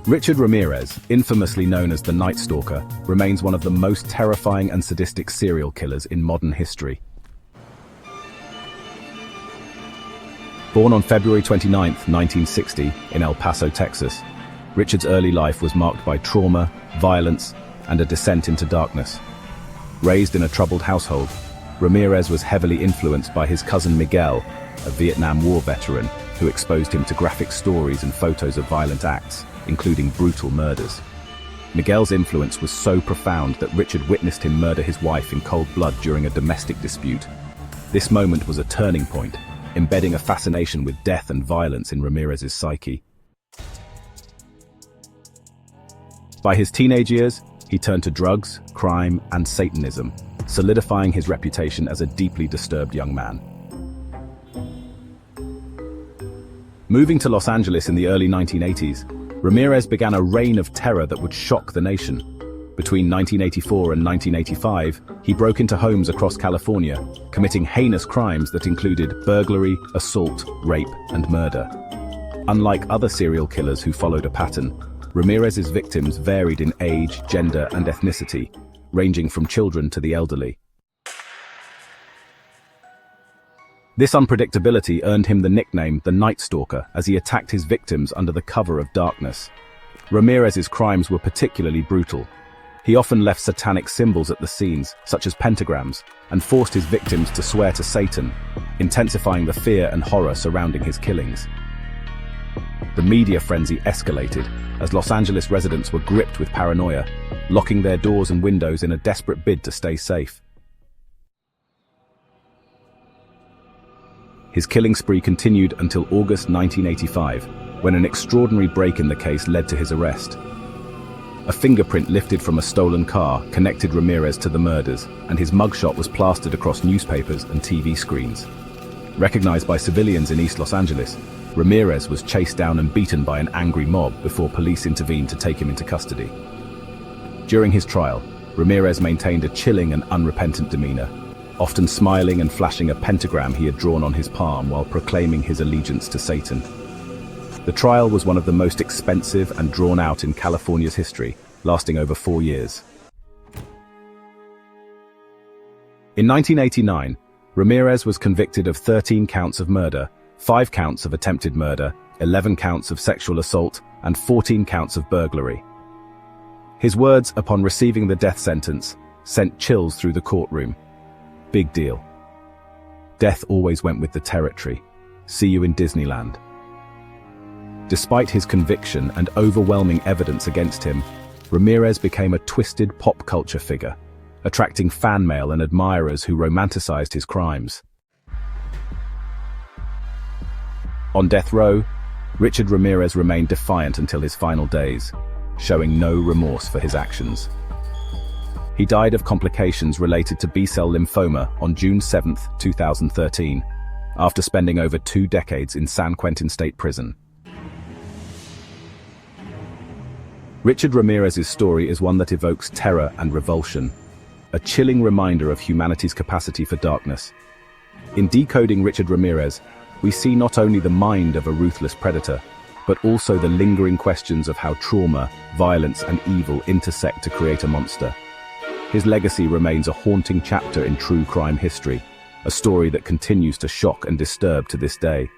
Richard Ramirez, infamously known as the Night Stalker, remains one of the most terrifying and sadistic serial killers in modern history. Born on February 29, 1960, in El Paso, Texas, Richard's early life was marked by trauma, violence, and a descent into darkness. Raised in a troubled household, Ramirez was heavily influenced by his cousin Miguel, a Vietnam War veteran, who exposed him to graphic stories and photos of violent acts, including brutal murders. Miguel's influence was so profound that Richard witnessed him murder his wife in cold blood during a domestic dispute. This moment was a turning point, embedding a fascination with death and violence in Ramirez's psyche. By his teenage years, he turned to drugs, crime, and Satanism, solidifying his reputation as a deeply disturbed young man. Moving to Los Angeles in the early 1980s, Ramirez began a reign of terror that would shock the nation. Between 1984 and 1985, he broke into homes across California, committing heinous crimes that included burglary, assault, rape, and murder. Unlike other serial killers who followed a pattern, Ramirez's victims varied in age, gender, and ethnicity, ranging from children to the elderly. This unpredictability earned him the nickname the Night Stalker as he attacked his victims under the cover of darkness. Ramirez's crimes were particularly brutal. He often left satanic symbols at the scenes, such as pentagrams, and forced his victims to swear to Satan, intensifying the fear and horror surrounding his killings. The media frenzy escalated as Los Angeles residents were gripped with paranoia, locking their doors and windows in a desperate bid to stay safe. His killing spree continued until August 1985, when an extraordinary break in the case led to his arrest. A fingerprint lifted from a stolen car connected Ramirez to the murders, and his mugshot was plastered across newspapers and TV screens. Recognized by civilians in East Los Angeles, Ramirez was chased down and beaten by an angry mob before police intervened to take him into custody. During his trial, Ramirez maintained a chilling and unrepentant demeanor, often smiling and flashing a pentagram he had drawn on his palm while proclaiming his allegiance to Satan. The trial was one of the most expensive and drawn out in California's history, lasting over 4 years. In 1989, Ramirez was convicted of 13 counts of murder, 5 counts of attempted murder, 11 counts of sexual assault, and 14 counts of burglary. His words upon receiving the death sentence sent chills through the courtroom. Big deal. Death always went with the territory. See you in Disneyland. Despite his conviction and overwhelming evidence against him, Ramirez became a twisted pop culture figure, attracting fan mail and admirers who romanticized his crimes. On death row, Richard Ramirez remained defiant until his final days, showing no remorse for his actions. He died of complications related to B-cell lymphoma on June 7, 2013, after spending over 2 decades in San Quentin State Prison. Richard Ramirez's story is one that evokes terror and revulsion, a chilling reminder of humanity's capacity for darkness. In Decoding Richard Ramirez, we see not only the mind of a ruthless predator, but also the lingering questions of how trauma, violence, and evil intersect to create a monster. His legacy remains a haunting chapter in true crime history, a story that continues to shock and disturb to this day.